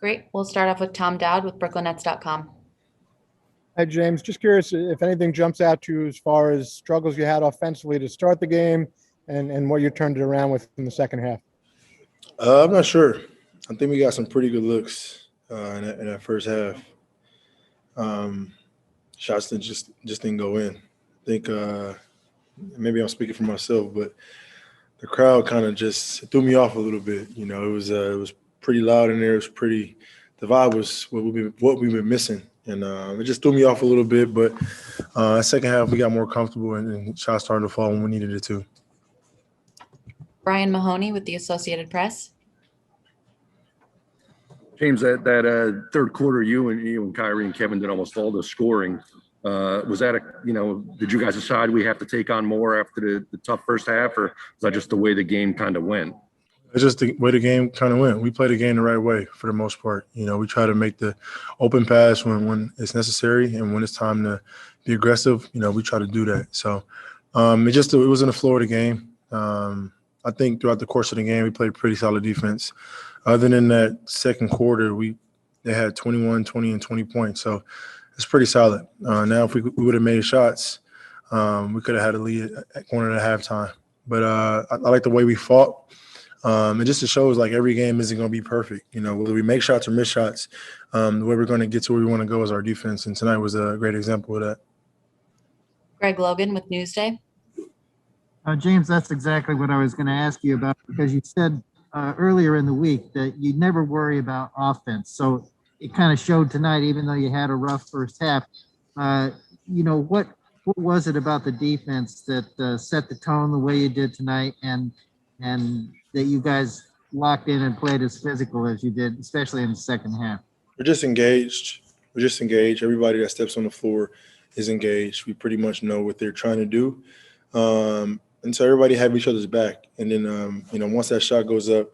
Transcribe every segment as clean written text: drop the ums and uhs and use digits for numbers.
Great. We'll start off with Tom Dowd with BrooklynNets.com. Hi, James. Just curious if anything jumps out to you as far as struggles you had offensively to start the game and what you turned it around with in the second half. I'm not sure. I think we got some pretty good looks in that first half. Um, Shots that just didn't go in. I think maybe I'm speaking for myself, but the crowd kind of just threw me off a little bit. It was pretty loud in there. It was pretty. The vibe was what we've been missing, and it just threw me off a little bit. But second half we got more comfortable, and shots started to fall when we needed it to. Brian Mahoney with the Associated Press. James, that third quarter, you and Kyrie and Kevin did almost all the scoring. Was that did you guys decide we have to take on more after the tough first half, or was that just the way the game kind of went? It's just the way the game kind of went. We played the game the right way for the most part. We try to make the open pass when it's necessary, and when it's time to be aggressive, we try to do that. So it was in the flow of the game. I think throughout the course of the game, we played pretty solid defense. Other than that second quarter, they had 21, 20, and 20 points. So it's pretty solid. Now, if we would have made shots, we could have had a lead going into halftime. But I like the way we fought. And just to show us like every game isn't going to be perfect. Whether we make shots or miss shots, the way we're going to get to where we want to go is our defense. And tonight was a great example of that. Greg Logan with Newsday. James, that's exactly what I was going to ask you about, because you said earlier in the week that you never worry about offense. So it kind of showed tonight, even though you had a rough first half. What was it about the defense that set the tone the way you did tonight, and that you guys locked in and played as physical as you did, especially in the second half? We're just engaged. Everybody that steps on the floor is engaged. We pretty much know what they're trying to do. And so everybody have each other's back. And then, once that shot goes up,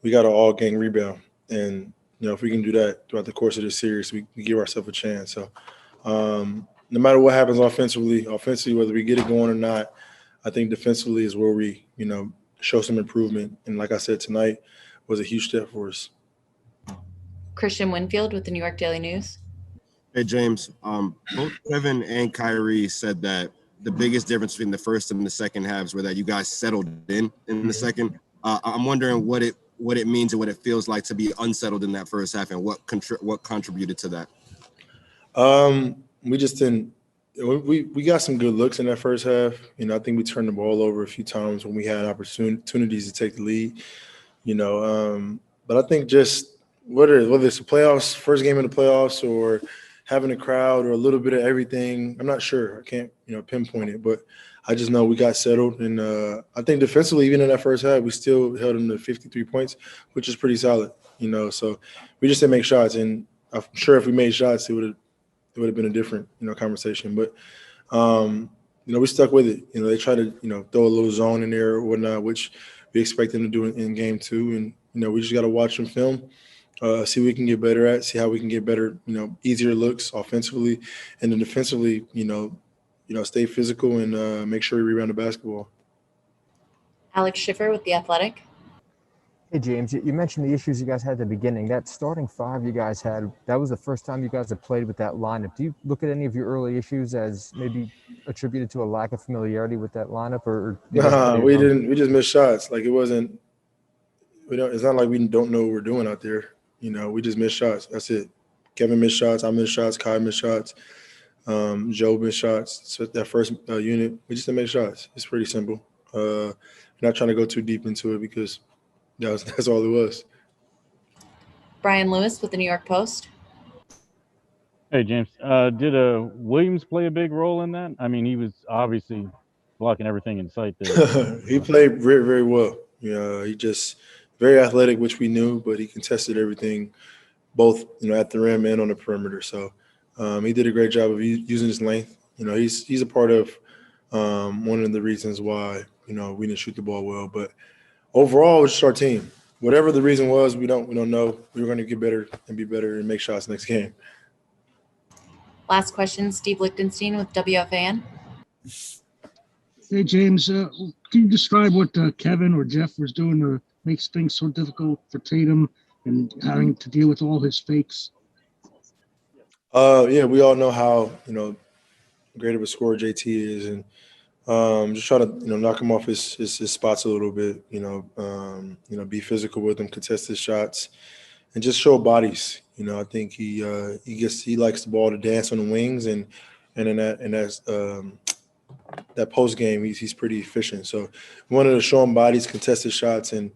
we got an all-gang rebound. And, if we can do that throughout the course of this series, we give ourselves a chance. So no matter what happens offensively, whether we get it going or not, I think defensively is where we, show some improvement. And like I said, tonight was a huge step for us. Christian Winfield with the New York Daily News. Hey, James. Both Kevin and Kyrie said that the biggest difference between the first and the second halves were that you guys settled in the second. I'm wondering what it means and what it feels like to be unsettled in that first half, and what contributed to that. We just didn't. We got some good looks in that first half. I think we turned the ball over a few times when we had opportunities to take the lead. But I think just whether it's the playoffs, first game in the playoffs, or having a crowd, or a little bit of everything, I'm not sure. I can't pinpoint it, but I just know we got settled. And I think defensively, even in that first half, we still held them to 53 points, which is pretty solid. So we just didn't make shots, and I'm sure if we made shots, it would have been a different conversation. But we stuck with it. They tried to throw a little zone in there or whatnot, which we expect them to do in game two. And we just got to watch them film, see what we can get better at, see how we can get better, easier looks offensively, and then defensively, stay physical and make sure we rebound the basketball. Alex Schiffer with The Athletic. Hey, James, you mentioned the issues you guys had at the beginning. That starting five you guys had, that was the first time you guys have played with that lineup. Do you look at any of your early issues as maybe attributed to a lack of familiarity with that lineup? Nah, we didn't. We just missed shots. Like, it wasn't – it's not like we don't know what we're doing out there. We just missed shots. That's it. Kevin missed shots. I missed shots. Kai missed shots. Joe missed shots. So that first unit, we just didn't make shots. It's pretty simple. Not trying to go too deep into it because – that's all it was. Brian Lewis with the New York Post. Hey, James. Did Williams play a big role in that? I mean, he was obviously blocking everything in sight there. He played very, very well. He just very athletic, which we knew, but he contested everything, both at the rim and on the perimeter. So he did a great job of using his length. He's a part of one of the reasons why we didn't shoot the ball well, but. Overall, it's just our team. Whatever the reason was, we don't know. We're going to get better and be better and make shots next game. Last question, Steve Lichtenstein with WFAN. Hey, James, can you describe what Kevin or Jeff was doing to make things so difficult for Tatum? and having to deal with all his fakes? Yeah, we all know how great of a scorer JT is, and just try to knock him off his spots a little bit. Be physical with him, contest his shots, and just show bodies. I think he likes the ball to dance on the wings, and in that post game he's pretty efficient. So we wanted to show him bodies, contest his shots, and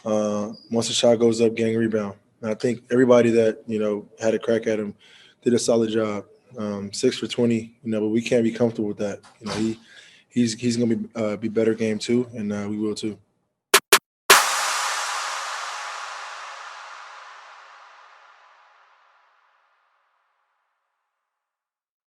once the shot goes up, gang rebound. And I think everybody that had a crack at him did a solid job. 6 for 20, but we can't be comfortable with that. He's going to be better game too, and we will too.